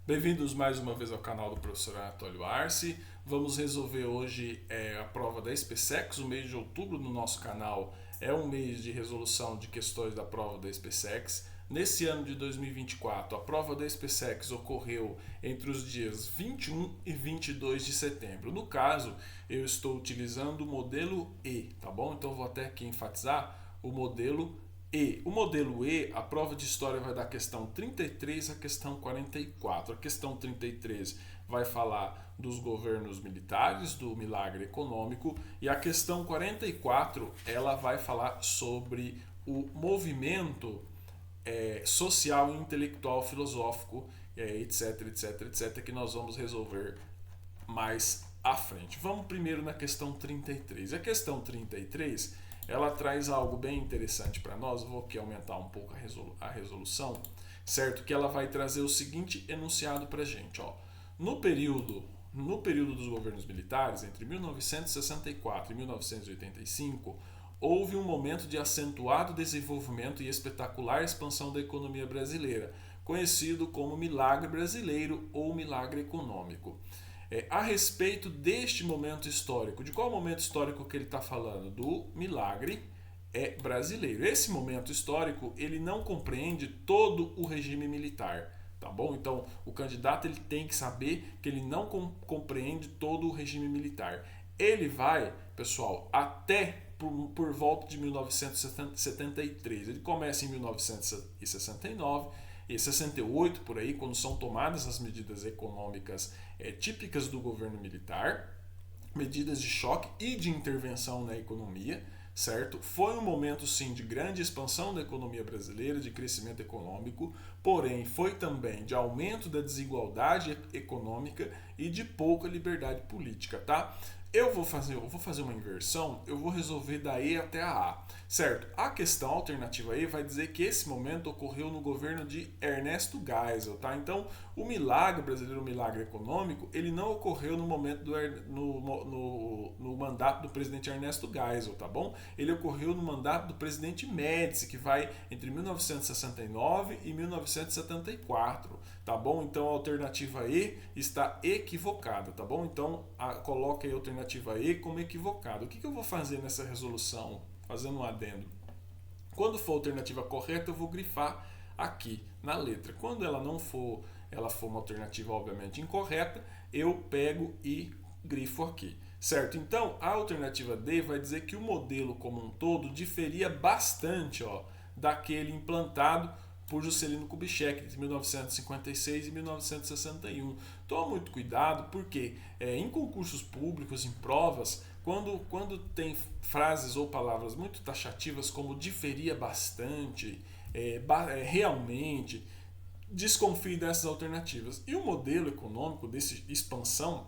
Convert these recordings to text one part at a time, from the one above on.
Bem-vindos mais uma vez ao canal do professor Anatólio Arce. Vamos resolver hoje a prova da SpaceX. O mês de outubro no nosso canal é um mês de resolução de questões da prova da SpaceX. Nesse ano de 2024, a prova da SpaceX ocorreu entre os dias 21 e 22 de setembro. No caso, eu estou utilizando o modelo E, tá bom? Então vou até aqui enfatizar o modelo E. O modelo E, a prova de história vai dar a questão 33 a questão 44. A questão 33 vai falar dos governos militares, do milagre econômico, e a questão 44 ela vai falar sobre o movimento social, intelectual, filosófico, etc, etc, etc, que nós vamos resolver mais à frente. Vamos primeiro na questão 33. A questão 33 ela traz algo bem interessante para nós. Eu vou aqui aumentar um pouco a resolução, certo? Que ela vai trazer o seguinte enunciado para a gente. Ó. No período dos governos militares, entre 1964 e 1985, houve um momento de acentuado desenvolvimento e espetacular expansão da economia brasileira, conhecido como milagre brasileiro ou milagre econômico. A respeito deste momento histórico, de qual momento histórico que ele está falando? Do milagre brasileiro. Esse momento histórico ele não compreende todo o regime militar, tá bom? Então o candidato ele tem que saber que ele não compreende todo o regime militar. Ele vai, pessoal, até por volta de 1973. Ele começa em 1969 e 68 por aí, quando são tomadas as medidas econômicas típicas do governo militar, medidas de choque e de intervenção na economia, certo? Foi um momento sim de grande expansão da economia brasileira, de crescimento econômico, porém foi também de aumento da desigualdade econômica e de pouca liberdade política, tá? Eu vou fazer uma inversão, eu vou resolver da E até a A, certo? A questão alternativa E vai dizer que esse momento ocorreu no governo de Ernesto Geisel, tá? Então, o milagre brasileiro, o milagre econômico, ele não ocorreu no momento no mandato do presidente Ernesto Geisel, tá bom? Ele ocorreu no mandato do presidente Médici, que vai entre 1969 e 1974, tá bom? Então, a alternativa E está equivocada, tá bom? Então, coloque aí a alternativa E como equivocada. O que eu vou fazer nessa resolução? Fazendo um adendo. Quando for a alternativa correta, eu vou grifar aqui na letra. Quando ela não for, ela for uma alternativa obviamente incorreta, eu pego e grifo aqui. Certo? Então, a alternativa D vai dizer que o modelo como um todo diferia bastante, daquele implantado por Juscelino Kubitschek entre 1956 e 1961. Toma muito cuidado porque em concursos públicos, em provas, quando tem frases ou palavras muito taxativas como diferia bastante, realmente, desconfie dessas alternativas. E o modelo econômico desse expansão,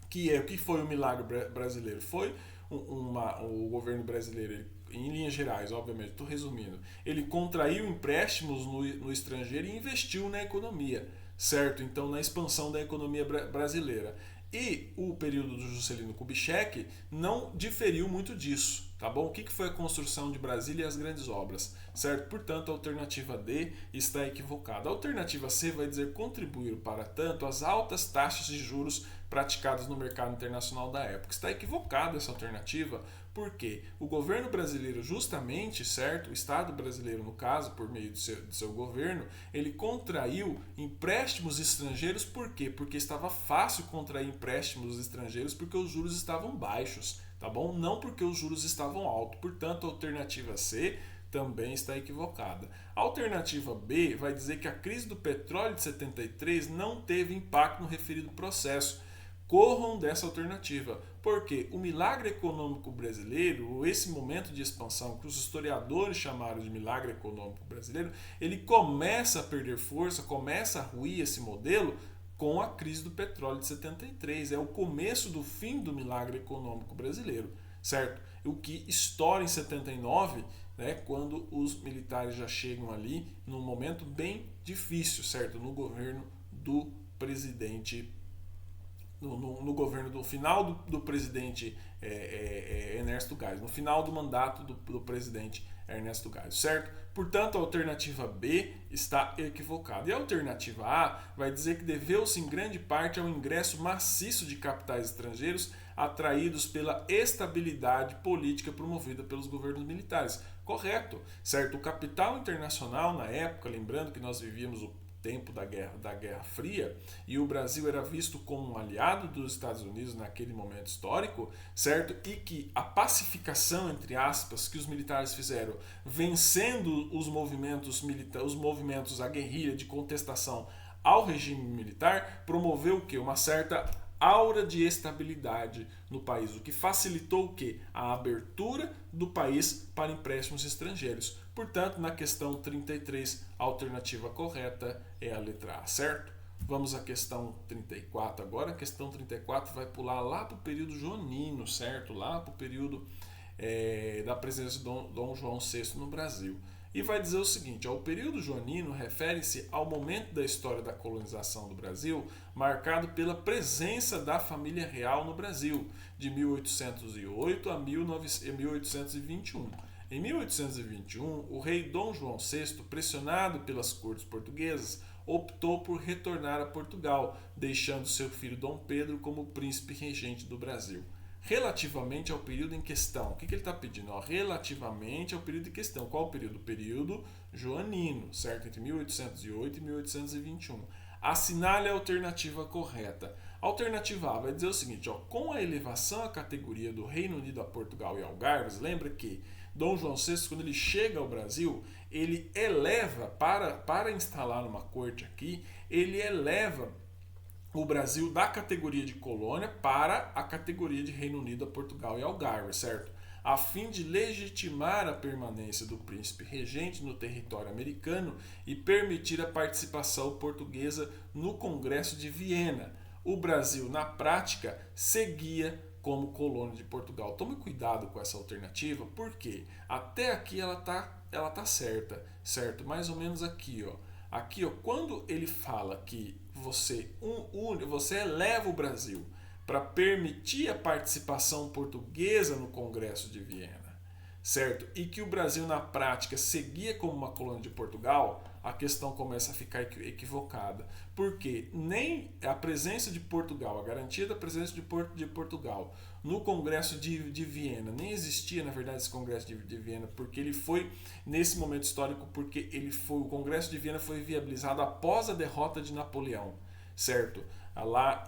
que o que foi o milagre brasileiro? Foi o governo brasileiro, em linhas gerais, obviamente, estou resumindo, ele contraiu empréstimos no estrangeiro e investiu na economia, certo? Então, na expansão da economia brasileira. E o período do Juscelino Kubitschek não diferiu muito disso, tá bom? O que foi a construção de Brasília e as grandes obras, certo? Portanto, a alternativa D está equivocada. A alternativa C vai dizer contribuir para tanto as altas taxas de juros praticadas no mercado internacional da época. Está equivocada essa alternativa, porque o governo brasileiro justamente, certo? O Estado brasileiro, no caso, por meio do seu governo, ele contraiu empréstimos estrangeiros, por quê? Porque estava fácil contrair empréstimos estrangeiros porque os juros estavam baixos, tá bom? Não porque os juros estavam altos. Portanto, a alternativa C também está equivocada. A alternativa B vai dizer que a crise do petróleo de 73 não teve impacto no referido processo. Corram dessa alternativa, porque o milagre econômico brasileiro, esse momento de expansão que os historiadores chamaram de milagre econômico brasileiro, ele começa a perder força, começa a ruir esse modelo com a crise do petróleo de 73. É o começo do fim do milagre econômico brasileiro, certo? O que estoura em 79, né, quando os militares já chegam ali num momento bem difícil, certo? No governo do presidente no governo do final do presidente Ernesto Geisel, no final do mandato do presidente Ernesto Geisel, certo? Portanto, a alternativa B está equivocada. E a alternativa A vai dizer que deveu-se em grande parte ao ingresso maciço de capitais estrangeiros atraídos pela estabilidade política promovida pelos governos militares. Correto, certo? O capital internacional na época, lembrando que nós vivíamos o tempo da Guerra Fria e o Brasil era visto como um aliado dos Estados Unidos naquele momento histórico, certo? E que a pacificação, entre aspas, que os militares fizeram, vencendo os movimentos a guerrilha de contestação ao regime militar, promoveu o quê? Uma certa aura de estabilidade no país, o que facilitou o quê? A abertura do país para empréstimos estrangeiros. Portanto, na questão 33, a alternativa correta é a letra A, certo? Vamos à questão 34 agora. A questão 34 vai pular lá para o período joanino, certo? Lá para o período da presença de Dom João VI no Brasil. E vai dizer o seguinte, ó, o período joanino refere-se ao momento da história da colonização do Brasil, marcado pela presença da família real no Brasil, de 1808 a 1821. Em 1821, o rei Dom João VI, pressionado pelas cortes portuguesas, optou por retornar a Portugal, deixando seu filho Dom Pedro como príncipe regente do Brasil. Relativamente ao período em questão, o que ele está pedindo? Ó, relativamente ao período em questão. Qual o período? O período joanino, certo? Entre 1808 e 1821. Assinale a alternativa correta. A alternativa A vai dizer o seguinte, ó, com a elevação à categoria do Reino Unido a Portugal e Algarves, lembra que Dom João VI, quando ele chega ao Brasil, ele eleva, para instalar uma corte aqui, ele eleva o Brasil da categoria de colônia para a categoria de Reino Unido a Portugal e Algarve, certo? A fim de legitimar a permanência do príncipe regente no território americano e permitir a participação portuguesa no Congresso de Viena. O Brasil, na prática, seguia como colônia de Portugal. Tome cuidado com essa alternativa, porque até aqui ela tá certo? Mais ou menos aqui, ó. Aqui, ó, quando ele fala que você eleva o Brasil para permitir a participação portuguesa no Congresso de Viena, certo? E que o Brasil na prática seguia como uma colônia de Portugal, a questão começa a ficar equivocada. Porque nem a presença de Portugal, a garantia da presença de Portugal no Congresso de Viena, nem existia, na verdade, esse Congresso de Viena, porque ele foi, nesse momento histórico, o Congresso de Viena foi viabilizado após a derrota de Napoleão, certo? Lá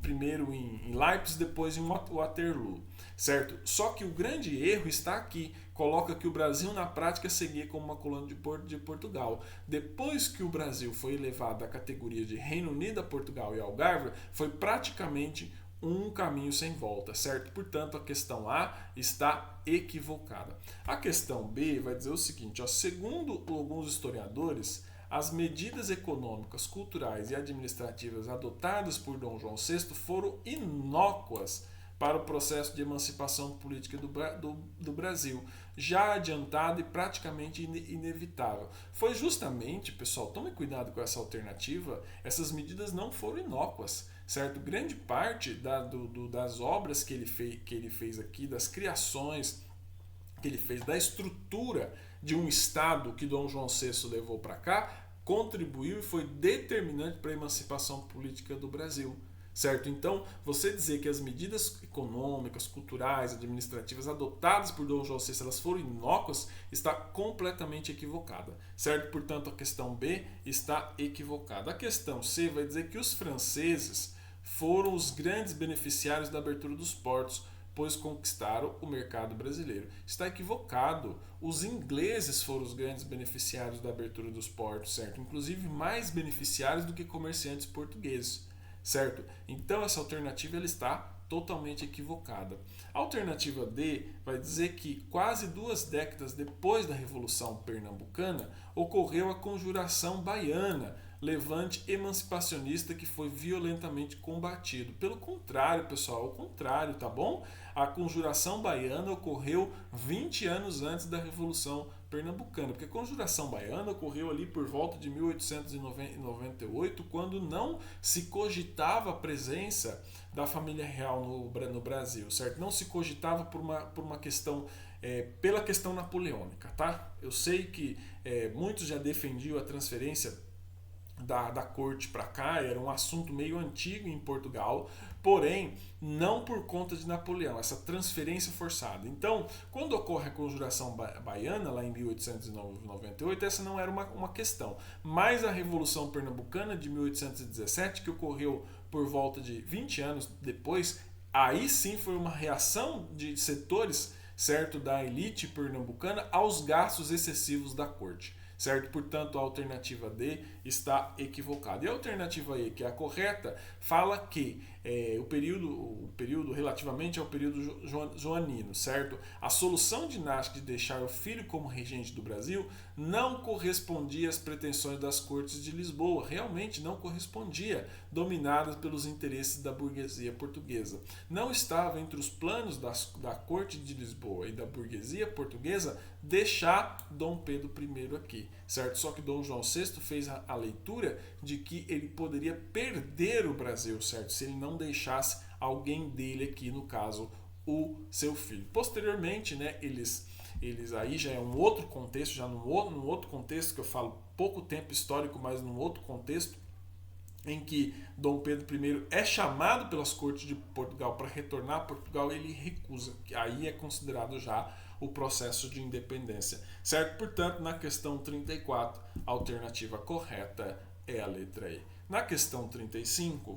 primeiro em Leipzig, depois em Waterloo, certo? Só que o grande erro está aqui, coloca que o Brasil na prática seguia como uma colônia de Portugal. Depois que o Brasil foi elevado à categoria de Reino Unido a Portugal e Algarve, foi praticamente um caminho sem volta, certo? Portanto, a questão A está equivocada. A questão B vai dizer o seguinte, ó, segundo alguns historiadores, as medidas econômicas, culturais e administrativas adotadas por Dom João VI foram inócuas para o processo de emancipação política do Brasil, já adiantado e praticamente inevitável. Foi justamente, pessoal, tome cuidado com essa alternativa, essas medidas não foram inócuas, certo? Grande parte das obras que ele fez aqui, das criações que ele fez, da estrutura de um Estado que Dom João VI levou para cá, contribuiu e foi determinante para a emancipação política do Brasil. Certo? Então, você dizer que as medidas econômicas, culturais, administrativas adotadas por Dom João VI elas foram inócuas, está completamente equivocada. Certo? Portanto, a questão B está equivocada. A questão C vai dizer que os franceses foram os grandes beneficiários da abertura dos portos, pois conquistaram o mercado brasileiro. Está equivocado. Os ingleses foram os grandes beneficiários da abertura dos portos, certo? Inclusive mais beneficiários do que comerciantes portugueses. Certo? Então essa alternativa ela está totalmente equivocada. A alternativa D vai dizer que quase 2 décadas depois da Revolução Pernambucana ocorreu a Conjuração Baiana, levante emancipacionista que foi violentamente combatido. Pelo contrário, pessoal, ao contrário, tá bom? A Conjuração Baiana ocorreu 20 anos antes da Revolução Pernambucana, porque a Conjuração Baiana ocorreu ali por volta de 1898, quando não se cogitava a presença da família real no Brasil, certo? Não se cogitava por uma questão pela questão napoleônica, tá? Eu sei que muitos já defendiam a transferência da corte para cá, era um assunto meio antigo em Portugal, porém não por conta de Napoleão, essa transferência forçada. Então, quando ocorre a Conjuração Baiana, lá em 1898, essa não era uma questão. Mas a Revolução Pernambucana de 1817, que ocorreu por volta de 20 anos depois, aí sim foi uma reação de setores, certo, da elite pernambucana aos gastos excessivos da corte. Certo? Portanto, a alternativa D está equivocada. E a alternativa E, que é a correta, fala que o período relativamente ao período joanino, certo? A solução dinástica de deixar o filho como regente do Brasil não correspondia às pretensões das cortes de Lisboa, realmente não correspondia, dominadas pelos interesses da burguesia portuguesa. Não estava entre os planos da corte de Lisboa e da burguesia portuguesa deixar Dom Pedro I aqui, certo? Só que Dom João VI fez a leitura de que ele poderia perder o Brasil, certo? Se ele não deixasse alguém dele aqui, no caso, o seu filho. Posteriormente, né, eles aí já é um outro contexto, já num outro contexto que eu falo pouco tempo histórico, mas num outro contexto, em que Dom Pedro I é chamado pelas cortes de Portugal para retornar a Portugal, ele recusa. Aí é considerado já o processo de independência, certo? Portanto, na questão 34, a alternativa correta é a letra E. Na questão 35,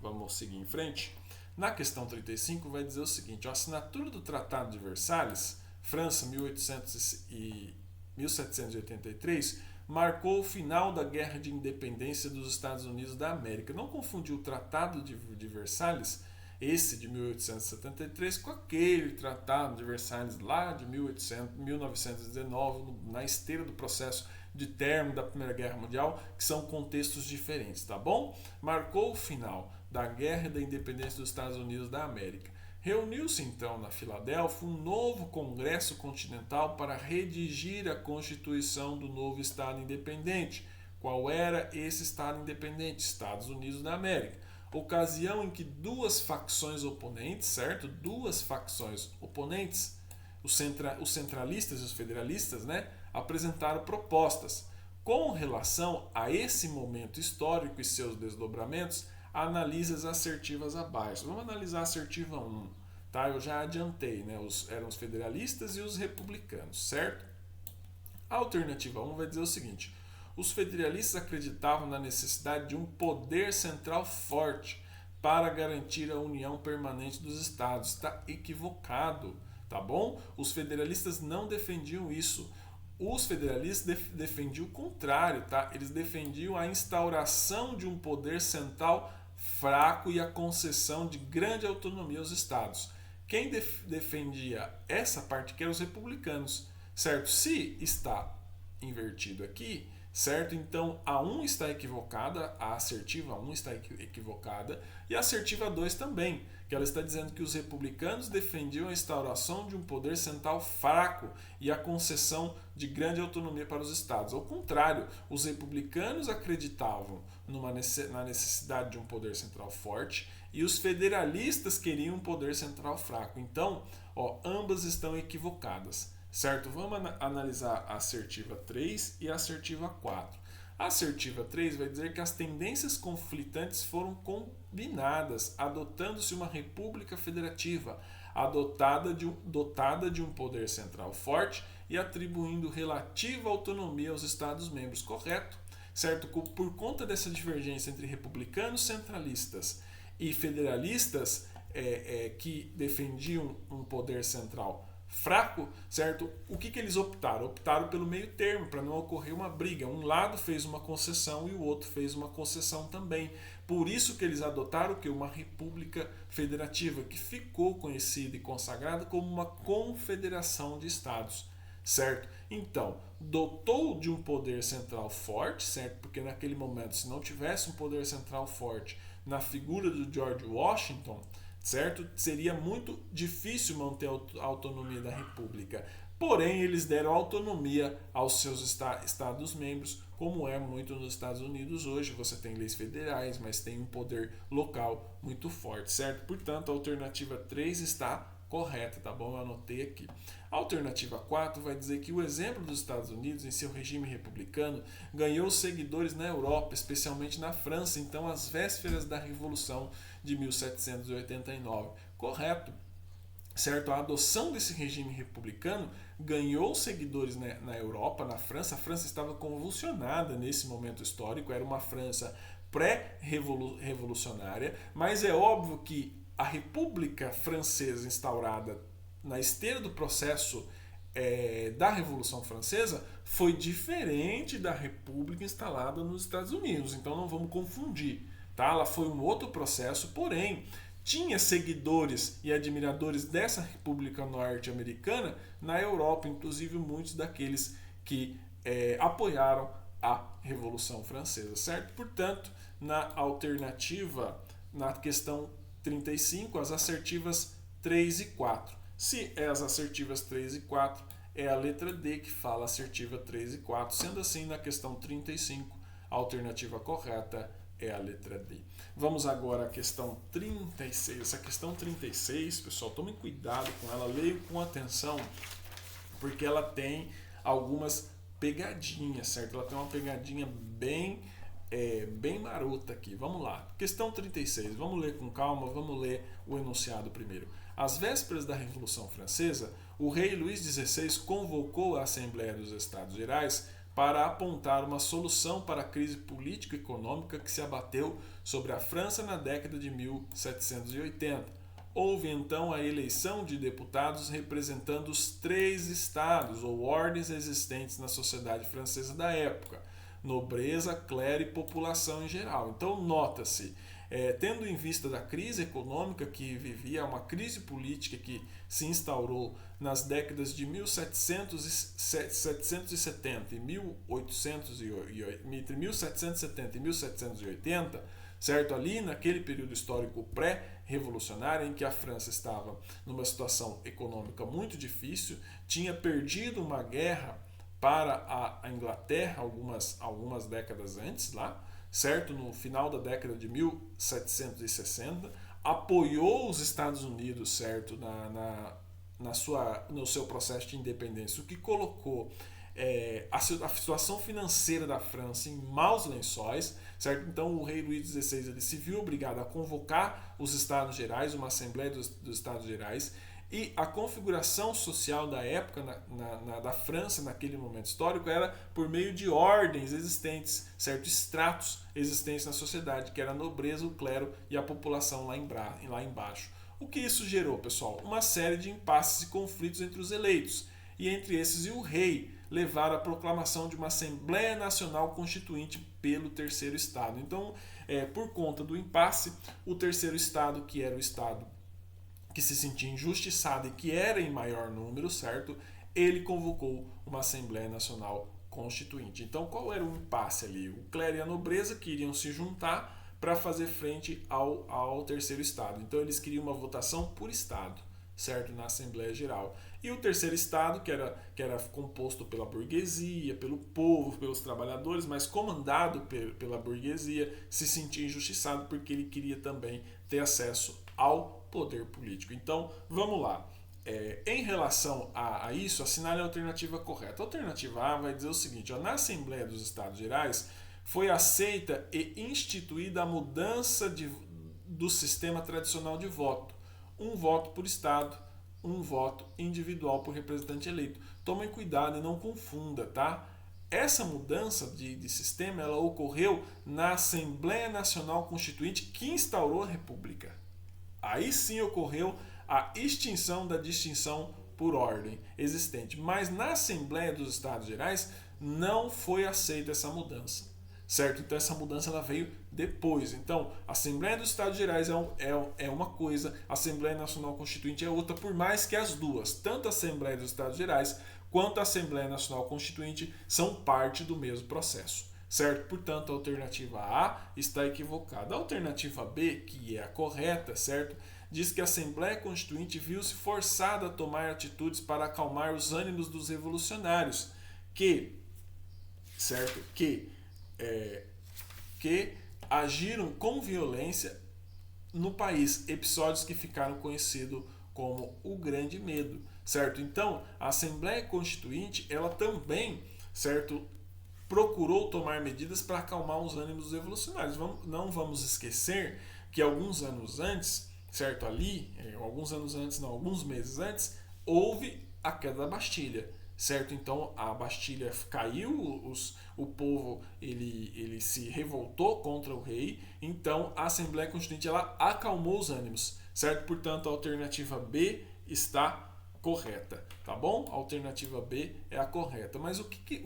vamos seguir em frente. Na questão 35 vai dizer o seguinte: a assinatura do Tratado de Versalhes, França, 1783, marcou o final da Guerra de Independência dos Estados Unidos da América. Não confundir o Tratado de Versalhes, esse de 1873, com aquele Tratado de Versalhes lá de 1919, na esteira do processo de término da Primeira Guerra Mundial, que são contextos diferentes, tá bom? Marcou o final da Guerra da Independência dos Estados Unidos da América. Reuniu-se então na Filadélfia um novo Congresso Continental para redigir a Constituição do novo Estado independente. Qual era esse Estado independente? Estados Unidos da América. Ocasião em que duas facções oponentes, certo? Duas facções oponentes, os centralistas e os federalistas, né, apresentaram propostas. Com relação a esse momento histórico e seus desdobramentos, analise as assertivas abaixo. Vamos analisar a assertiva 1. Tá? Eu já adiantei, né? Eram os federalistas e os republicanos, certo? A alternativa 1 vai dizer o seguinte: os federalistas acreditavam na necessidade de um poder central forte para garantir a união permanente dos estados. Está equivocado, tá bom? Os federalistas não defendiam isso. Os federalistas defendiam o contrário, tá? Eles defendiam a instauração de um poder central fraco e a concessão de grande autonomia aos estados. Quem defendia essa parte aqui eram os republicanos, certo? Se está invertido aqui, certo? Então a 1 está equivocada, a assertiva 1 está equivocada e a assertiva 2 também, que ela está dizendo que os republicanos defendiam a instauração de um poder central fraco e a concessão de grande autonomia para os estados. Ao contrário, os republicanos acreditavam na necessidade de um poder central forte e os federalistas queriam um poder central fraco. Então, ambas estão equivocadas. Certo? Vamos analisar a assertiva 3 e a assertiva 4. A assertiva 3 vai dizer que as tendências conflitantes foram combinadas, adotando-se uma república federativa, dotada de um poder central forte e atribuindo relativa autonomia aos Estados-membros. Correto? Certo? Por conta dessa divergência entre republicanos centralistas e federalistas que defendiam um poder central fraco, certo? O que eles optaram? Optaram pelo meio termo, para não ocorrer uma briga. Um lado fez uma concessão e o outro fez uma concessão também. Por isso que eles adotaram que uma república federativa, que ficou conhecida e consagrada como uma confederação de estados, certo? Então, dotou de um poder central forte, certo? Porque naquele momento, se não tivesse um poder central forte na figura do George Washington, certo? Seria muito difícil manter a autonomia da República. Porém, eles deram autonomia aos seus Estados-membros, como é muito nos Estados Unidos hoje. Você tem leis federais, mas tem um poder local muito forte, certo? Portanto, a alternativa 3 está correta, tá bom? Eu anotei aqui. A alternativa 4 vai dizer que o exemplo dos Estados Unidos em seu regime republicano ganhou seguidores na Europa, especialmente na França, então às vésperas da Revolução de 1789. Correto. Certo? A adoção desse regime republicano ganhou seguidores na Europa, na França. A França estava convulsionada nesse momento histórico, era uma França pré-revolucionária, mas é óbvio que a República Francesa instaurada na esteira do processo da Revolução Francesa foi diferente da República instalada nos Estados Unidos, então não vamos confundir. Tá? Ela foi um outro processo, porém tinha seguidores e admiradores dessa República Norte-Americana na Europa, inclusive muitos daqueles que apoiaram a Revolução Francesa, certo? Portanto, na alternativa, na questão 35, as assertivas 3 e 4. Se é as assertivas 3 e 4, é a letra D que fala assertiva 3 e 4. Sendo assim, na questão 35, a alternativa correta é a letra D. Vamos agora à questão 36. Essa questão 36, pessoal, tomem cuidado com ela, leiam com atenção, porque ela tem algumas pegadinhas, certo? Ela tem uma pegadinha bem marota aqui. Vamos lá. Questão 36. Vamos ler com calma, vamos ler o enunciado primeiro. Às vésperas da Revolução Francesa, o rei Luís XVI convocou a Assembleia dos Estados Gerais para apontar uma solução para a crise política e econômica que se abateu sobre a França na década de 1780. Houve então a eleição de deputados representando os 3 estados ou ordens existentes na sociedade francesa da época: nobreza, clero e população em geral. Então, nota-se, tendo em vista da crise econômica que vivia, uma crise política que se instaurou nas décadas de 1770 e 1780, certo? Ali naquele período histórico pré-revolucionário em que a França estava numa situação econômica muito difícil, tinha perdido uma guerra para a Inglaterra algumas décadas antes, lá, certo? No final da década de 1760, apoiou os Estados Unidos, certo? No seu processo de independência, o que colocou a situação financeira da França em maus lençóis, certo? Então o rei Luís XVI ele se viu obrigado a convocar os Estados Gerais, uma Assembleia dos Estados Gerais, e a configuração social da época da França naquele momento histórico era por meio de ordens existentes, certo? Estratos existentes na sociedade, que era a nobreza, o clero e a população lá embaixo. O que isso gerou, pessoal? Uma série de impasses e conflitos entre os eleitos, e entre esses e o rei levaram à proclamação de uma Assembleia Nacional Constituinte pelo terceiro estado. Então, por conta do impasse, o terceiro estado, que era o estado que se sentia injustiçado e que era em maior número, certo? Ele convocou uma Assembleia Nacional Constituinte. Então, qual era o impasse ali? O clero e a nobreza queriam se juntar para fazer frente ao terceiro estado. Então, eles queriam uma votação por estado, certo? Na Assembleia Geral. E o terceiro estado, que era composto pela burguesia, pelo povo, pelos trabalhadores, mas comandado pela burguesia, se sentia injustiçado porque ele queria também ter acesso ao poder político. Então, vamos lá. Em relação a isso, assinale a alternativa correta. A alternativa A vai dizer o seguinte: na Assembleia dos Estados Gerais foi aceita e instituída a mudança do sistema tradicional de voto. Um voto por estado, um voto individual por representante eleito. Tomem cuidado e não confunda, tá? Essa mudança de sistema ela ocorreu na Assembleia Nacional Constituinte que instaurou a República. Aí sim ocorreu a extinção da distinção por ordem existente. Mas na Assembleia dos Estados Gerais não foi aceita essa mudança, certo? Então essa mudança ela veio depois. Então a Assembleia dos Estados Gerais é uma coisa, a Assembleia Nacional Constituinte é outra, por mais que as duas, tanto a Assembleia dos Estados Gerais quanto a Assembleia Nacional Constituinte, são parte do mesmo processo. Certo? Portanto, a alternativa A está equivocada. A alternativa B, que é a correta, certo? Diz que a Assembleia Constituinte viu-se forçada a tomar atitudes para acalmar os ânimos dos revolucionários, certo? Que agiram com violência no país, episódios que ficaram conhecidos como o grande medo, certo? Então, a Assembleia Constituinte, ela também, certo, procurou tomar medidas para acalmar os ânimos dos revolucionários. Não vamos esquecer que alguns anos antes, certo, ali, alguns anos antes, não, alguns meses antes, houve a queda da Bastilha, certo? Então a Bastilha caiu, o povo ele se revoltou contra o rei, então a Assembleia Constituinte ela acalmou os ânimos, certo? Portanto, a alternativa B está correta, tá bom? A alternativa B é a correta. Mas o que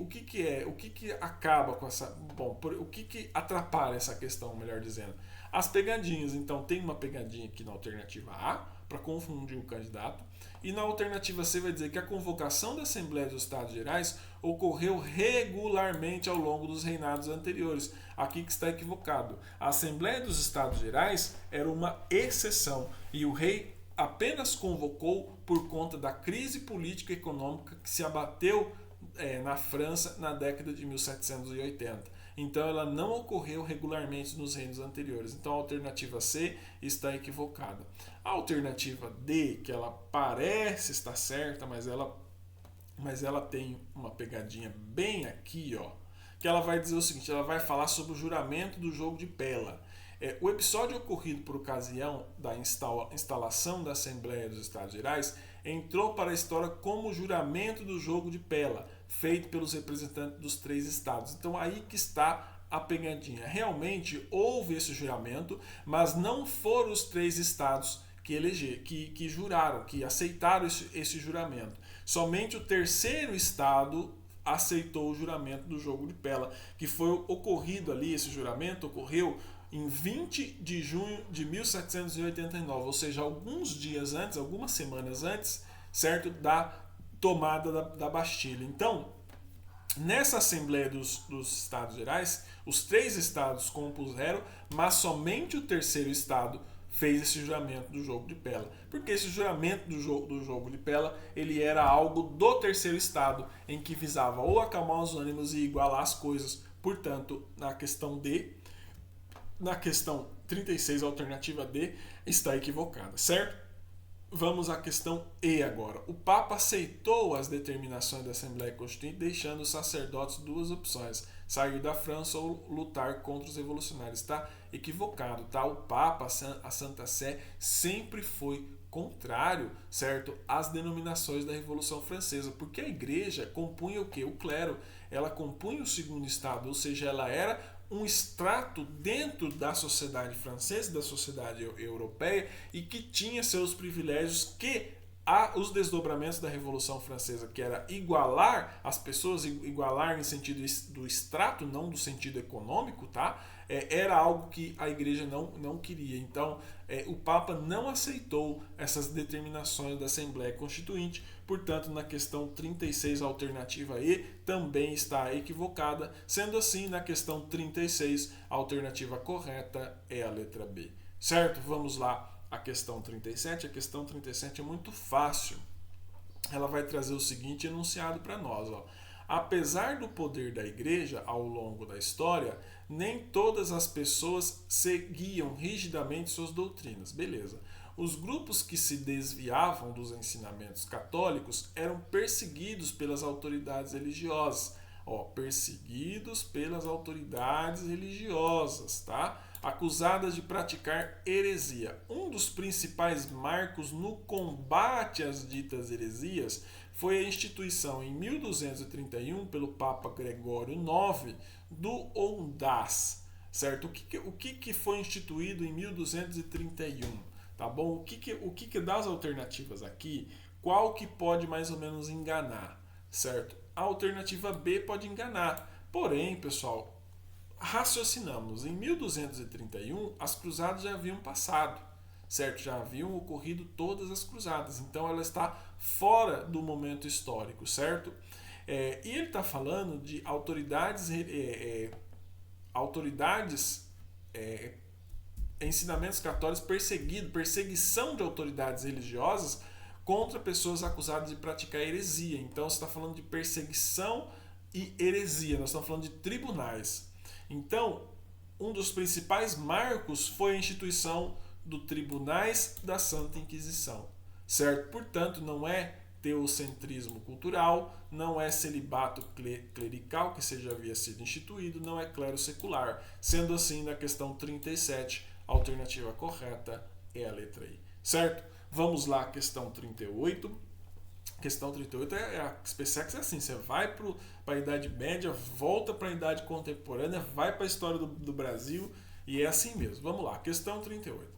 acaba com essa, bom, o que atrapalha essa questão, melhor dizendo? As pegadinhas. Então tem uma pegadinha aqui na alternativa A para confundir o candidato, e na alternativa C vai dizer que a convocação da Assembleia dos Estados Gerais ocorreu regularmente ao longo dos reinados anteriores. Aqui que está equivocado. A Assembleia dos Estados Gerais era uma exceção e o rei apenas convocou por conta da crise política e econômica que se abateu na França na década de 1780. Então ela não ocorreu regularmente nos reinos anteriores. Então a alternativa C está equivocada. A alternativa D, que ela parece estar certa, mas ela tem uma pegadinha bem aqui, ó, que ela vai dizer o seguinte, ela vai falar sobre o juramento do jogo de Pella. O episódio ocorrido por ocasião da instalação da Assembleia dos Estados Gerais entrou para a história como o juramento do jogo de Pella, feito pelos representantes dos 3 estados. Então aí que está a pegadinha. Realmente houve esse juramento, mas não foram os 3 estados que juraram, que aceitaram esse juramento. Somente o 3º estado aceitou o juramento do jogo de Pella, que foi ocorrido ali, esse juramento ocorreu em 20 de junho de 1789, ou seja, alguns dias antes, algumas semanas antes, certo, da tomada da Bastilha. Então, nessa Assembleia dos Estados Gerais, os 3 estados compuseram, mas somente o 3º estado fez esse juramento do jogo de Pella. Porque esse juramento do jogo de Pella, ele era algo do 3º estado, em que visava ou acalmar os ânimos e igualar as coisas. Portanto, na questão D, na questão 36, a alternativa D está equivocada, certo? Vamos à questão E agora. O Papa aceitou as determinações da Assembleia Constituinte, deixando os sacerdotes 2 opções: sair da França ou lutar contra os revolucionários. Está equivocado, tá? O Papa, a Santa Sé, sempre foi contrário, certo, às denominações da Revolução Francesa, porque a Igreja compunha o quê? O clero. Ela compunha o 2º estado, ou seja, ela era um extrato dentro da sociedade francesa, da sociedade europeia, e que tinha seus privilégios que os desdobramentos da Revolução Francesa, que era igualar as pessoas, igualar no sentido do extrato, não do sentido econômico, tá? Era algo que a Igreja não queria. Então, o Papa não aceitou essas determinações da Assembleia Constituinte. Portanto, na questão 36, a alternativa E também está equivocada. Sendo assim, na questão 36, a alternativa correta é a letra B. Certo? Vamos lá. A questão 37. A questão 37 é muito fácil. Ela vai trazer o seguinte enunciado para nós, ó. Apesar do poder da Igreja ao longo da história, nem todas as pessoas seguiam rigidamente suas doutrinas. Beleza. Os grupos que se desviavam dos ensinamentos católicos eram perseguidos pelas autoridades religiosas. Perseguidos pelas autoridades religiosas, tá? Acusadas de praticar heresia. Um dos principais marcos no combate às ditas heresias foi a instituição em 1231 pelo Papa Gregório IX do Ondas, certo? O que foi instituído em 1231, tá bom? O que das alternativas aqui, qual que pode mais ou menos enganar, certo? A alternativa B pode enganar, porém, pessoal, raciocinamos, em 1231 as cruzadas já haviam passado, certo? Já haviam ocorrido todas as cruzadas, então ela está fora do momento histórico, certo? E ele está falando de autoridades, ensinamentos católicos perseguição de autoridades religiosas contra pessoas acusadas de praticar heresia. Então você está falando de perseguição e heresia, nós estamos falando de tribunais. Então, um dos principais marcos foi a instituição do Tribunais da Santa Inquisição, certo? Portanto, não é teocentrismo cultural, não é celibato clerical, que já havia sido instituído, não é clero secular. Sendo assim, na questão 37, a alternativa correta é a letra I, certo? Vamos lá, questão 38. Questão 38 a SpaceX é assim, você vai para a Idade Média, volta para a Idade Contemporânea, vai para a história do Brasil e é assim mesmo. Vamos lá, questão 38.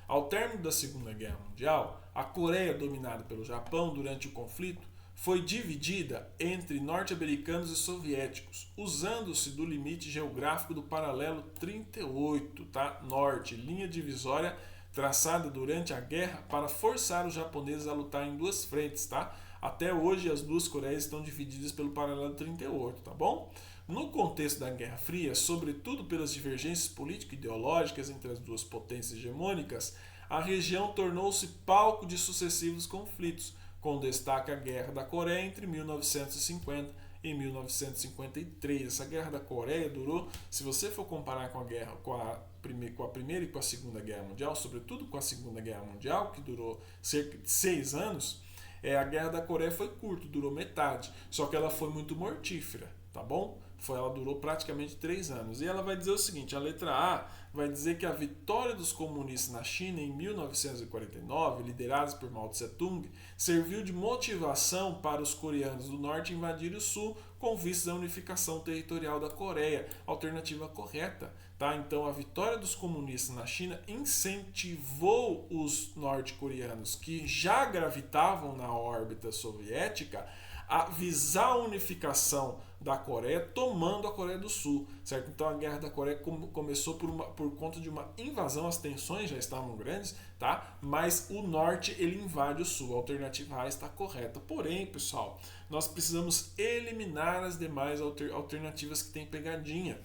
Ao término da Segunda Guerra Mundial, a Coreia, dominada pelo Japão durante o conflito, foi dividida entre norte-americanos e soviéticos, usando-se do limite geográfico do paralelo 38, tá? Norte, linha divisória traçada durante a guerra para forçar os japoneses a lutar em duas frentes, tá? Até hoje as duas Coreias estão divididas pelo paralelo 38, tá bom? No contexto da Guerra Fria, sobretudo pelas divergências político-ideológicas entre as duas potências hegemônicas, a região tornou-se palco de sucessivos conflitos, com destaque a Guerra da Coreia entre 1950 e 1953. Essa Guerra da Coreia durou, se você for comparar com a guerra com a primeira e com a Segunda Guerra Mundial, sobretudo com a Segunda Guerra Mundial, que durou cerca de 6 anos, a Guerra da Coreia foi curta, durou metade, só que ela foi muito mortífera, tá bom? Ela durou praticamente 3 anos. E ela vai dizer o seguinte, a letra A vai dizer que a vitória dos comunistas na China em 1949, liderados por Mao Tse-tung, serviu de motivação para os coreanos do norte invadirem o sul com vistas à unificação territorial da Coreia. Alternativa correta. Tá? Então, a vitória dos comunistas na China incentivou os norte-coreanos que já gravitavam na órbita soviética a visar a unificação da Coreia, tomando a Coreia do Sul, certo? Então a Guerra da Coreia começou por conta de uma invasão, as tensões já estavam grandes, tá? Mas o norte ele invade o sul, a alternativa A está correta. Porém, pessoal, nós precisamos eliminar as demais alternativas que têm pegadinha,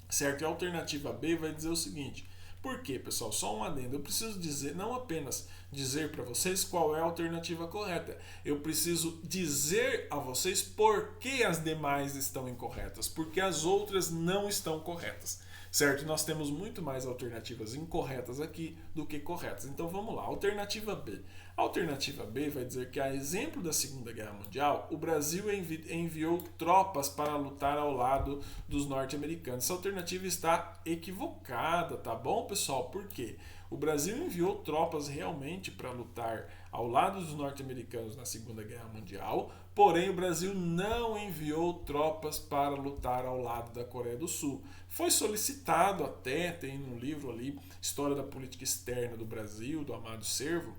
certo? E a alternativa B vai dizer o seguinte. Por quê, pessoal? Só um adendo. Eu preciso dizer, não apenas dizer para vocês qual é a alternativa correta. Eu preciso dizer a vocês por que as demais estão incorretas, porque as outras não estão corretas, certo? Nós temos muito mais alternativas incorretas aqui do que corretas. Então vamos lá, alternativa B. A alternativa B vai dizer que, a exemplo da Segunda Guerra Mundial, o Brasil enviou tropas para lutar ao lado dos norte-americanos. Essa alternativa está equivocada, tá bom, pessoal? Por quê? O Brasil enviou tropas realmente para lutar ao lado dos norte-americanos na Segunda Guerra Mundial, porém o Brasil não enviou tropas para lutar ao lado da Coreia do Sul. Foi solicitado até, tem no livro ali, História da Política Externa do Brasil, do Amado Servo,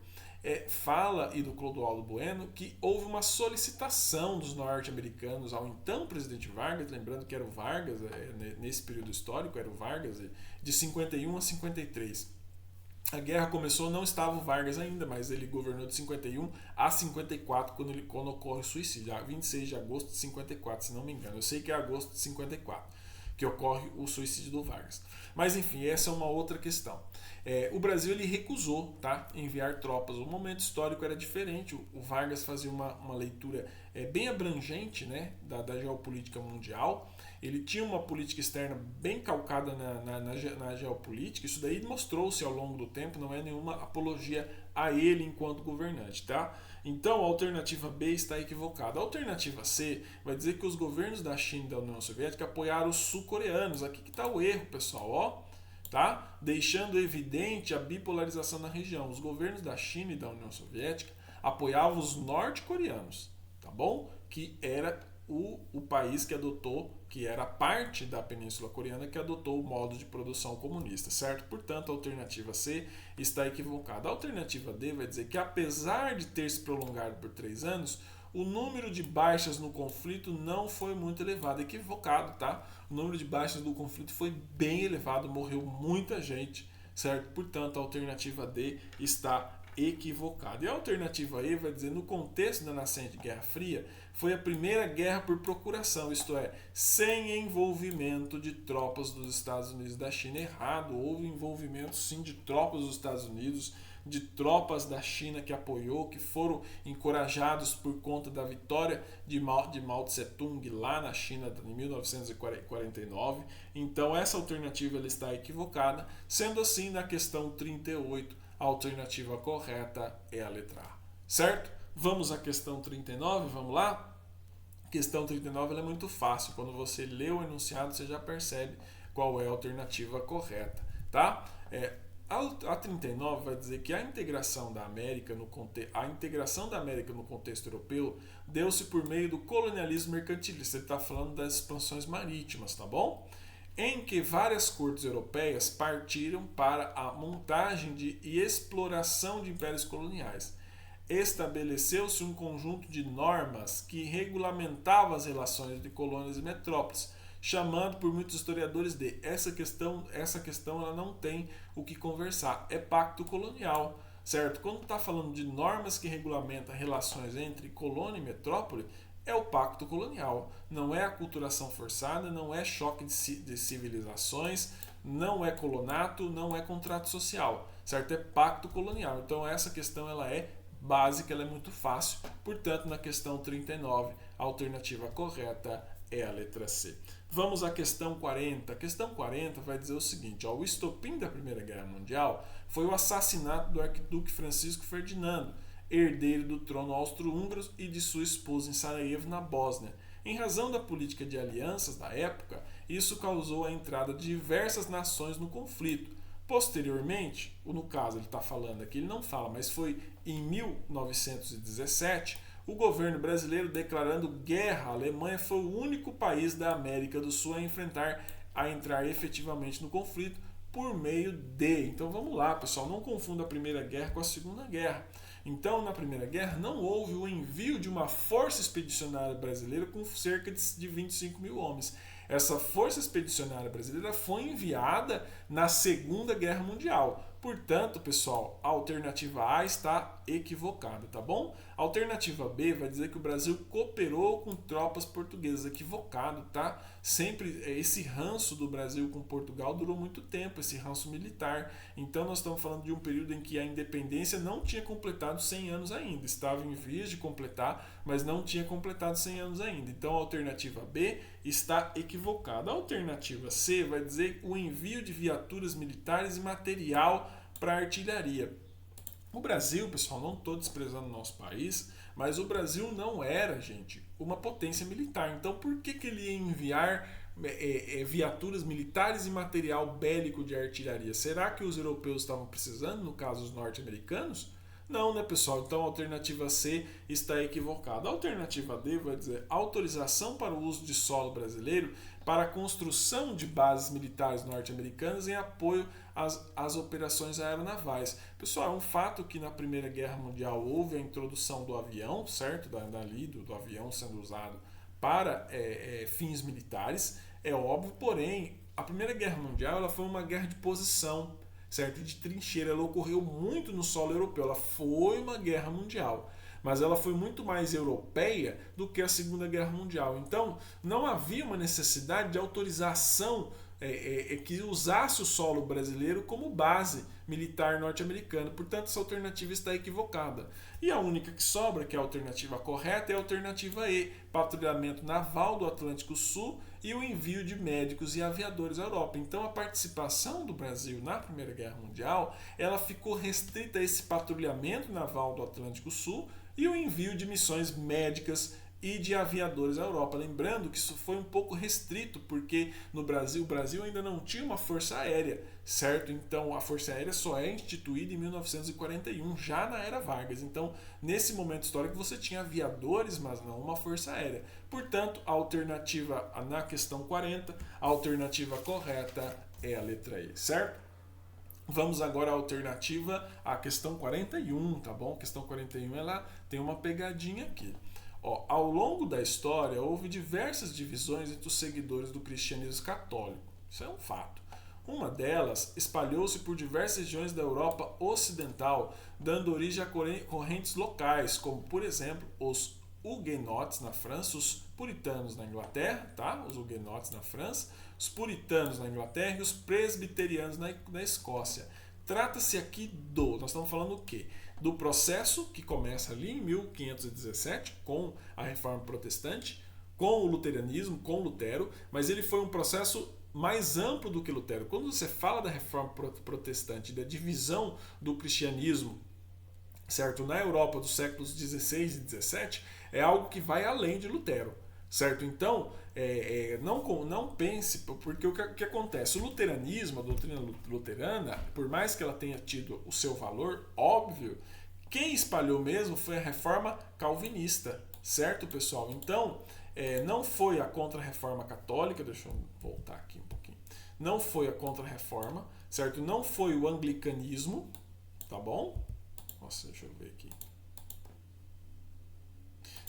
fala, e do Clodoaldo Bueno, que houve uma solicitação dos norte-americanos ao então presidente Vargas, lembrando que era o Vargas, nesse período histórico, era o Vargas, de 51 a 53. A guerra começou, não estava o Vargas ainda, mas ele governou de 51 a 54, quando ocorre o suicídio, 26 de agosto de 54, se não me engano. Eu sei que é agosto de 54 que ocorre o suicídio do Vargas. Mas enfim, essa é uma outra questão. O Brasil ele recusou, tá, enviar tropas. O momento histórico era diferente. O Vargas fazia uma leitura bem abrangente, né, da geopolítica mundial. Ele tinha uma política externa bem calcada na geopolítica. Isso daí mostrou-se ao longo do tempo, não é nenhuma apologia a ele enquanto governante, tá? Então a alternativa B está equivocada. A alternativa C vai dizer que os governos da China e da União Soviética apoiaram os sul-coreanos. Aqui que está o erro, pessoal, ó, tá? Deixando evidente a bipolarização na região. Os governos da China e da União Soviética apoiavam os norte-coreanos, tá bom? Que era o país que adotou, que era parte da Península Coreana que adotou o modo de produção comunista, certo? Portanto, a alternativa C está equivocada. A alternativa D vai dizer que, apesar de ter se prolongado por 3 anos, o número de baixas no conflito não foi muito elevado. Equivocado, tá? O número de baixas do conflito foi bem elevado, morreu muita gente, certo? Portanto, a alternativa D está equivocada. E a alternativa E vai dizer, no contexto da nascente Guerra Fria, foi a primeira guerra por procuração, isto é, sem envolvimento de tropas dos Estados Unidos e da China. Errado, houve envolvimento sim de tropas dos Estados Unidos, de tropas da China que apoiou, que foram encorajados por conta da vitória de Mao Tse-tung lá na China em 1949. Então essa alternativa ela está equivocada. Sendo assim, na questão 38, a alternativa correta é a letra A. certo? Vamos à questão 39, vamos lá? Questão 39 ela é muito fácil. Quando você lê o enunciado, você já percebe qual é a alternativa correta, tá? A 39 vai dizer que a integração da América no contexto europeu deu-se por meio do colonialismo mercantilista. Ele está falando das expansões marítimas, tá bom? Em que várias cortes europeias partiram para a montagem e exploração de impérios coloniais. Estabeleceu-se um conjunto de normas que regulamentava as relações entre colônias e metrópoles, chamando por muitos historiadores de essa questão ela não tem o que conversar, é pacto colonial, certo? Quando está falando de normas que regulamentam relações entre colônia e metrópole, é o pacto colonial, não é aculturação forçada, não é choque de civilizações, não é colonato, não é contrato social, certo? É pacto colonial. Então essa questão ela é básica, ela é muito fácil, portanto na questão 39 a alternativa correta é a letra C. Vamos à questão 40. A questão 40 vai dizer o seguinte: o estopim da Primeira Guerra Mundial foi o assassinato do arquiduque Francisco Ferdinando, herdeiro do trono austro-húngaro e de sua esposa em Sarajevo, na Bósnia. Em razão da política de alianças da época, isso causou a entrada de diversas nações no conflito. Posteriormente, no caso ele está falando aqui, ele não fala, mas foi em 1917, o governo brasileiro declarando guerra. A Alemanha foi o único país da América do Sul a entrar efetivamente no conflito por meio de. Então vamos lá, pessoal, não confunda a Primeira Guerra com a Segunda Guerra. Então, na Primeira Guerra, não houve o envio de uma força expedicionária brasileira com cerca de 25 mil homens. Essa força expedicionária brasileira foi enviada na Segunda Guerra Mundial. Portanto, pessoal, a alternativa A está equivocada, tá bom? A alternativa B vai dizer que o Brasil cooperou com tropas portuguesas. Equivocado, tá? Sempre esse ranço do Brasil com Portugal durou muito tempo, esse ranço militar. Então nós estamos falando de um período em que a independência não tinha completado 100 anos ainda. Estava em vias de completar, mas não tinha completado 100 anos ainda. Então a alternativa B está equivocada. A alternativa C vai dizer o envio de viaturas militares e material para artilharia. O Brasil, pessoal, não estou desprezando o nosso país, mas o Brasil não era, gente, uma potência militar. Então, por que ele ia enviar viaturas militares e material bélico de artilharia? Será que os europeus estavam precisando, no caso os norte-americanos? Não, né, pessoal? Então a alternativa C está equivocada. A alternativa D vai dizer autorização para o uso de solo brasileiro para a construção de bases militares norte-americanas em apoio às operações aeronavais. Pessoal, é um fato que na Primeira Guerra Mundial houve a introdução do avião, certo? Do avião sendo usado para fins militares, é óbvio, porém, a Primeira Guerra Mundial ela foi uma guerra de posição, certo? De trincheira, ela ocorreu muito no solo europeu, ela foi uma guerra mundial, mas ela foi muito mais europeia do que a Segunda Guerra Mundial. Então, não havia uma necessidade de autorização que usasse o solo brasileiro como base militar norte-americana. Portanto, essa alternativa está equivocada. E a única que sobra, que é a alternativa correta, é a alternativa E, patrulhamento naval do Atlântico Sul e o envio de médicos e aviadores à Europa. Então, a participação do Brasil na Primeira Guerra Mundial, ela ficou restrita a esse patrulhamento naval do Atlântico Sul e o envio de missões médicas e de aviadores à Europa. Lembrando que isso foi um pouco restrito, porque no Brasil, o Brasil ainda não tinha uma força aérea, certo? Então a força aérea só é instituída em 1941, já na era Vargas. Então, nesse momento histórico, você tinha aviadores, mas não uma força aérea. Portanto, a alternativa na questão 40, a alternativa correta é a letra E, certo? Vamos agora à alternativa, a questão 41, tá bom? A questão 41 ela tem uma pegadinha aqui. Ao longo da história, houve diversas divisões entre os seguidores do cristianismo católico. Isso é um fato. Uma delas espalhou-se por diversas regiões da Europa Ocidental, dando origem a correntes locais, como, por exemplo, os huguenotes na França, os puritanos na Inglaterra, tá? Os huguenotes na França, os puritanos na Inglaterra e os presbiterianos na Escócia. Trata-se aqui nós estamos falando o quê? Do processo que começa ali em 1517 com a Reforma Protestante, com o luteranismo, com Lutero, mas ele foi um processo mais amplo do que Lutero. Quando você fala da Reforma Protestante, da divisão do cristianismo certo? Na Europa dos séculos 16 e 17 é algo que vai além de Lutero, certo? Então, não pense, porque o que acontece? O luteranismo, a doutrina luterana, por mais que ela tenha tido o seu valor, óbvio, quem espalhou mesmo foi a reforma calvinista, certo, pessoal? Então, não foi a contra-reforma católica, deixa eu voltar aqui um pouquinho, não foi a contra-reforma, certo? Não foi o anglicanismo, tá bom? Nossa, deixa eu ver aqui.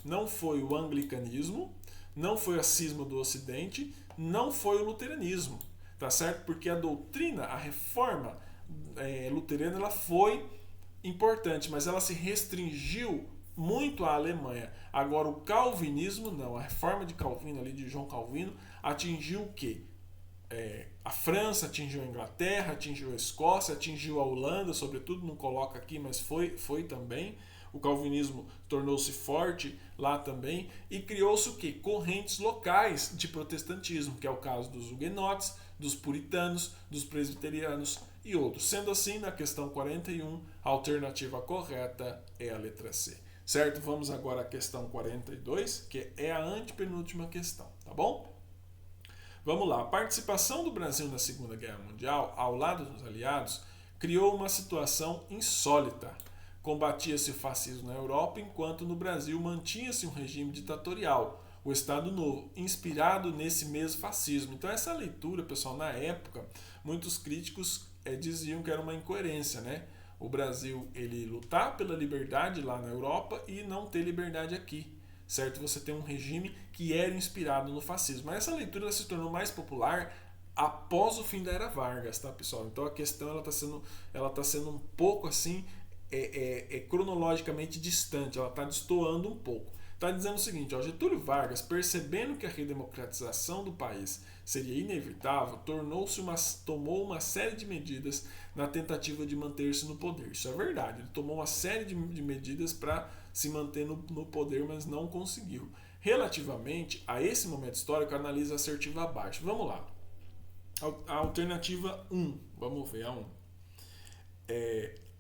Não foi o anglicanismo, não foi a cisma do Ocidente, não foi o luteranismo, tá certo? Porque a doutrina, a reforma luterana, ela foi importante, mas ela se restringiu muito à Alemanha. Agora o calvinismo não, a reforma de Calvino ali, de João Calvino, atingiu o quê? A França, atingiu a Inglaterra, atingiu a Escócia, atingiu a Holanda, sobretudo, não coloca aqui, mas foi também. O calvinismo tornou-se forte lá também e criou-se o quê? Correntes locais de protestantismo, que é o caso dos huguenotes, dos puritanos, dos presbiterianos e outros. Sendo assim, na questão 41, a alternativa correta é a letra C. Certo? Vamos agora à questão 42, que é a antepenúltima questão, tá bom? Vamos lá. A participação do Brasil na Segunda Guerra Mundial, ao lado dos aliados, criou uma situação insólita. Combatia-se o fascismo na Europa, enquanto no Brasil mantinha-se um regime ditatorial, o Estado Novo, inspirado nesse mesmo fascismo. Então essa leitura, pessoal, na época, muitos críticos diziam que era uma incoerência, né? O Brasil, ele lutar pela liberdade lá na Europa e não ter liberdade aqui, certo? Você tem um regime que era inspirado no fascismo. Mas essa leitura se tornou mais popular após o fim da Era Vargas, tá, pessoal? Então a questão ela tá sendo um pouco assim cronologicamente distante, ela está destoando um pouco. Está dizendo o seguinte, ó, Getúlio Vargas, percebendo que a redemocratização do país seria inevitável, tomou uma série de medidas na tentativa de manter-se no poder. Isso é verdade, ele tomou uma série de medidas para se manter no poder, mas não conseguiu. Relativamente a esse momento histórico, analisa a assertiva abaixo. Vamos lá. A alternativa 1, vamos ver a 1.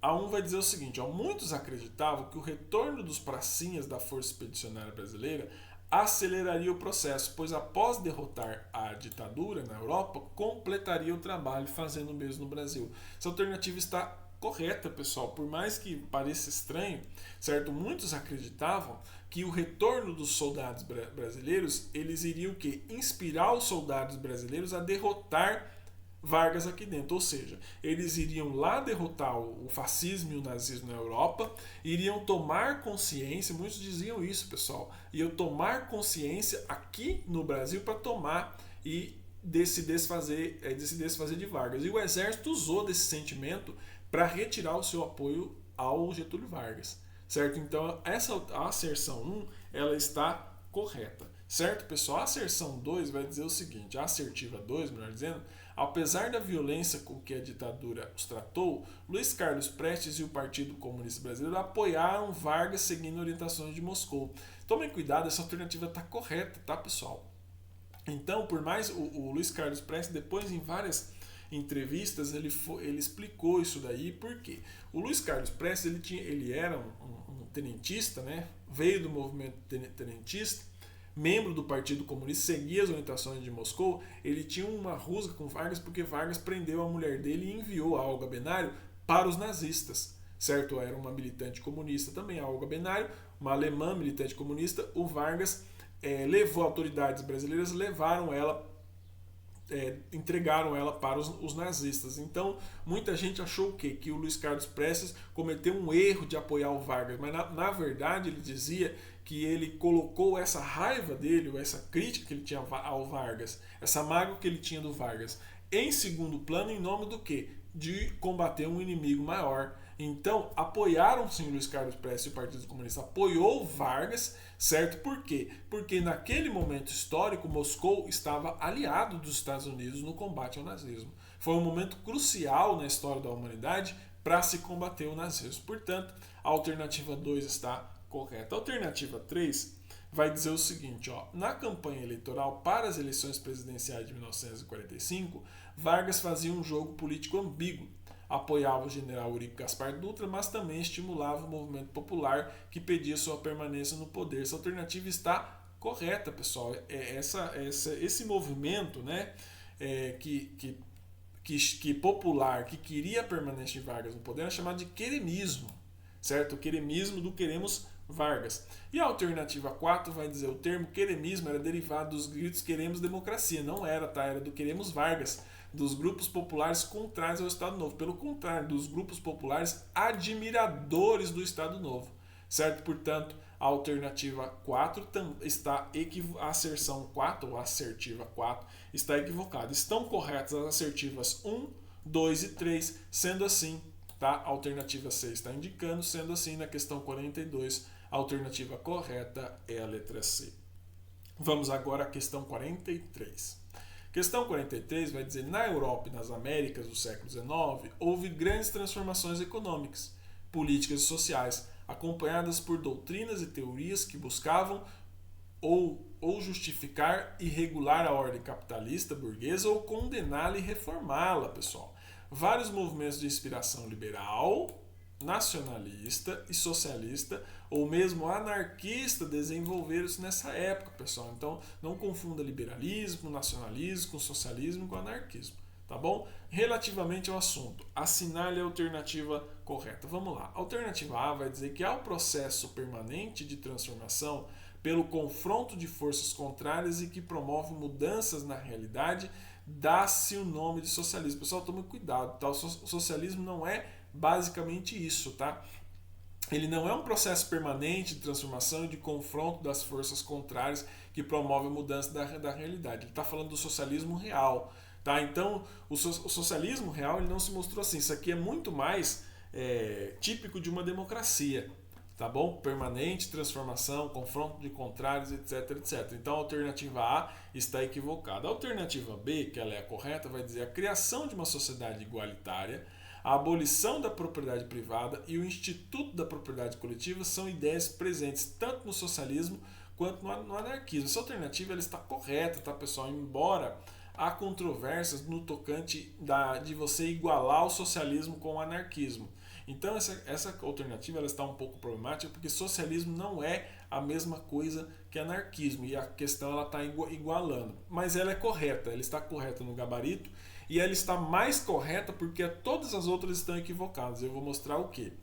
A 1 vai dizer o seguinte, ó, muitos acreditavam que o retorno dos pracinhas da Força Expedicionária Brasileira aceleraria o processo, pois após derrotar a ditadura na Europa, completaria o trabalho fazendo o mesmo no Brasil. Essa alternativa está correta, pessoal, por mais que pareça estranho, certo? Muitos acreditavam que o retorno dos soldados brasileiros, eles iriam o quê? Inspirar os soldados brasileiros a derrotar Vargas aqui dentro, ou seja, eles iriam lá derrotar o fascismo e o nazismo na Europa, iriam tomar consciência, muitos diziam isso, pessoal, iam tomar consciência aqui no Brasil para tomar e se desfazer de Vargas. E o exército usou desse sentimento para retirar o seu apoio ao Getúlio Vargas, certo? Então, a asserção 1, ela está correta, certo, pessoal? A asserção 2 vai dizer o seguinte, a assertiva 2, melhor dizendo, apesar da violência com que a ditadura os tratou, Luiz Carlos Prestes e o Partido Comunista Brasileiro apoiaram Vargas seguindo orientações de Moscou. Tomem cuidado, essa alternativa está correta, tá, pessoal? Então, por mais o Luiz Carlos Prestes, depois em várias entrevistas, ele explicou isso daí, por quê? O Luiz Carlos Prestes, ele era um tenentista, né? Veio do movimento tenentista, membro do Partido Comunista, seguia as orientações de Moscou. Ele tinha uma rusga com Vargas porque Vargas prendeu a mulher dele e enviou a Olga Benário para os nazistas, certo? Era uma militante comunista também, a Olga Benário, uma alemã militante comunista. O Vargas levou autoridades brasileiras, entregaram ela para os nazistas. Então, muita gente achou o quê? Que o Luiz Carlos Prestes cometeu um erro de apoiar o Vargas, mas na verdade ele dizia que ele colocou essa raiva dele, ou essa crítica que ele tinha ao Vargas, essa mágoa que ele tinha do Vargas, em segundo plano, em nome do quê? De combater um inimigo maior. Então, apoiaram sim Luiz Carlos Prestes e o Partido Comunista, apoiou Vargas, certo? Por quê? Porque naquele momento histórico, Moscou estava aliado dos Estados Unidos no combate ao nazismo. Foi um momento crucial na história da humanidade para se combater o nazismo. Portanto, a alternativa 2 está correta. A alternativa 3 vai dizer o seguinte, ó, na campanha eleitoral para as eleições presidenciais de 1945, Vargas fazia um jogo político ambíguo. apoiava o general Eurico Gaspar Dutra, mas também estimulava o movimento popular que pedia sua permanência no poder. Essa alternativa está correta, pessoal. Esse movimento, né, que popular, que queria a permanência de Vargas no poder, era chamado de queremismo, certo? O queremismo do queremos Vargas. E a alternativa 4 vai dizer o termo queremismo era derivado dos gritos queremos democracia. Não era, tá? Era do queremos Vargas, dos grupos populares contrários ao Estado Novo. Pelo contrário, dos grupos populares admiradores do Estado Novo, certo? Portanto, a alternativa 4 está a asserção 4, ou assertiva 4, está equivocada. Estão corretas as assertivas 1, 2 e 3, sendo assim, tá? A alternativa C está indicando, sendo assim, na questão 42, a alternativa correta é a letra C. Vamos agora à questão 43. Questão 43 vai dizer: na Europa e nas Américas do século XIX, houve grandes transformações econômicas, políticas e sociais, acompanhadas por doutrinas e teorias que buscavam ou justificar e regular a ordem capitalista burguesa ou condená-la e reformá-la, pessoal. Vários movimentos de inspiração liberal, nacionalista e socialista, ou mesmo anarquista, desenvolveram-se nessa época, pessoal. Então, não confunda liberalismo, nacionalismo com socialismo e com anarquismo, tá bom? Relativamente ao assunto, assinale a alternativa correta. Vamos lá. A alternativa A vai dizer que há um processo permanente de transformação pelo confronto de forças contrárias e que promove mudanças na realidade, dá-se o nome de socialismo. Pessoal, tome cuidado, tá? O socialismo não é basicamente isso, tá? Ele não é um processo permanente de transformação e de confronto das forças contrárias que promove a mudança da realidade. Ele está falando do socialismo real, tá? Então, o socialismo real ele não se mostrou assim. Isso aqui é muito mais típico de uma democracia, tá bom? Permanente, transformação, confronto de contrários, etc, etc. Então, a alternativa A está equivocada. A alternativa B, que ela é a correta, vai dizer a criação de uma sociedade igualitária, a abolição da propriedade privada e o instituto da propriedade coletiva são ideias presentes tanto no socialismo quanto no anarquismo. Essa alternativa ela está correta, tá, pessoal? Embora há controvérsias no tocante de você igualar o socialismo com o anarquismo. Então, essa alternativa ela está um pouco problemática porque socialismo não é a mesma coisa que anarquismo e a questão ela está igualando. Mas ela é correta, ela está correta no gabarito e ela está mais correta porque todas as outras estão equivocadas. Eu vou mostrar o quê?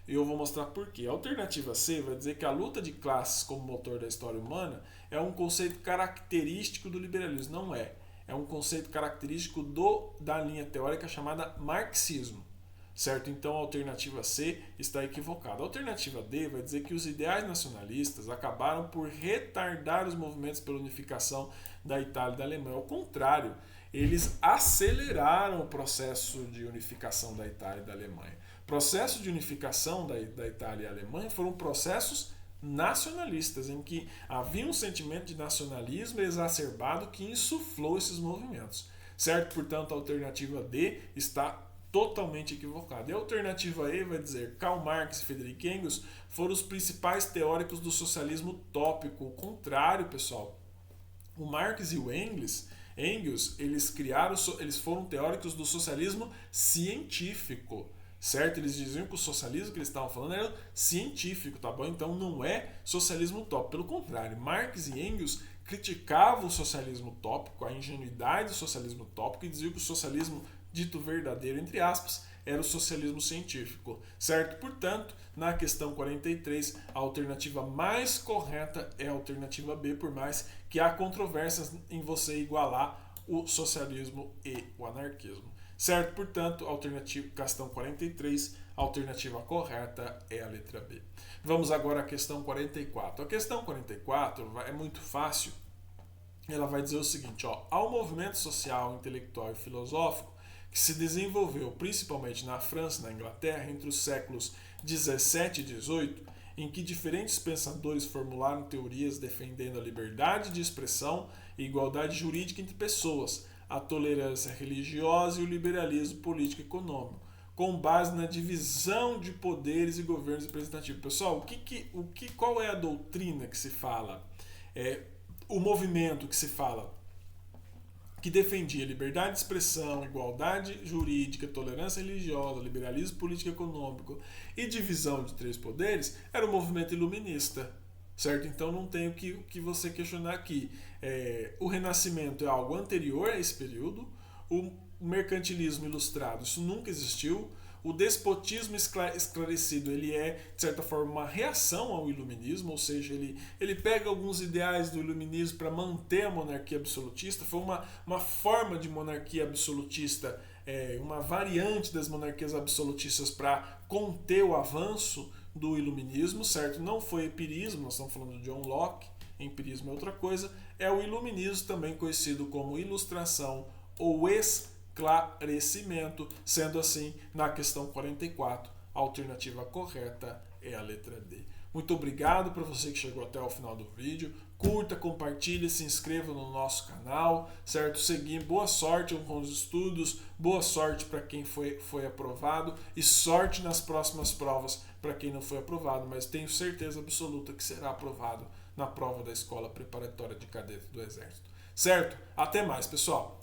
Eu vou mostrar por quê. A alternativa C vai dizer que a luta de classes como motor da história humana é um conceito característico do liberalismo. Não é. É um conceito característico da linha teórica chamada marxismo. Certo? Então a alternativa C está equivocada. A alternativa D vai dizer que os ideais nacionalistas acabaram por retardar os movimentos pela unificação da Itália e da Alemanha. Ao contrário, eles aceleraram o processo de unificação da Itália e da Alemanha. O processo de unificação da Itália e da Alemanha foram processos nacionalistas, em que havia um sentimento de nacionalismo exacerbado que insuflou esses movimentos. Certo? Portanto, a alternativa D está totalmente equivocada. E a alternativa E vai dizer Karl Marx e Friedrich Engels foram os principais teóricos do socialismo utópico. O contrário, pessoal. O Marx e o Engels eles foram teóricos do socialismo científico, certo? Eles diziam que o socialismo que eles estavam falando era científico, tá bom? Então não é socialismo utópico, pelo contrário, Marx e Engels criticavam o socialismo utópico, a ingenuidade do socialismo utópico e diziam que o socialismo dito verdadeiro, entre aspas, era o socialismo científico, certo? Portanto, na questão 43, a alternativa mais correta é a alternativa B, por mais que há controvérsias em você igualar o socialismo e o anarquismo, certo? Portanto, questão 43, a alternativa correta é a letra B. Vamos agora à questão 44. A questão 44 é muito fácil. Ela vai dizer o seguinte, ó, ao movimento social, intelectual e filosófico que se desenvolveu principalmente na França e na Inglaterra entre os séculos 17 e 18, em que diferentes pensadores formularam teorias defendendo a liberdade de expressão e igualdade jurídica entre pessoas, a tolerância religiosa e o liberalismo político e econômico, com base na divisão de poderes e governos representativos. Pessoal, qual é a doutrina que se fala? O movimento que se fala que defendia liberdade de expressão, igualdade jurídica, tolerância religiosa, liberalismo político e econômico e divisão de três poderes, era o movimento iluminista. Certo? Então não tem o que você questionar aqui. O Renascimento é algo anterior a esse período, o mercantilismo ilustrado, isso nunca existiu. O despotismo esclarecido, ele é, de certa forma, uma reação ao iluminismo, ou seja, ele pega alguns ideais do iluminismo para manter a monarquia absolutista. Foi uma forma de monarquia absolutista, uma variante das monarquias absolutistas para conter o avanço do iluminismo, certo? Não foi empirismo, nós estamos falando de John Locke, empirismo é outra coisa, é o iluminismo, também conhecido como ilustração ou esclarecimento, sendo assim, na questão 44, a alternativa correta é a letra D. Muito obrigado para você que chegou até o final do vídeo. Curta, compartilhe, se inscreva no nosso canal, certo? Seguir, boa sorte com os estudos, boa sorte para quem foi aprovado e sorte nas próximas provas para quem não foi aprovado, mas tenho certeza absoluta que será aprovado na prova da Escola Preparatória de Cadete do Exército. Certo? Até mais, pessoal!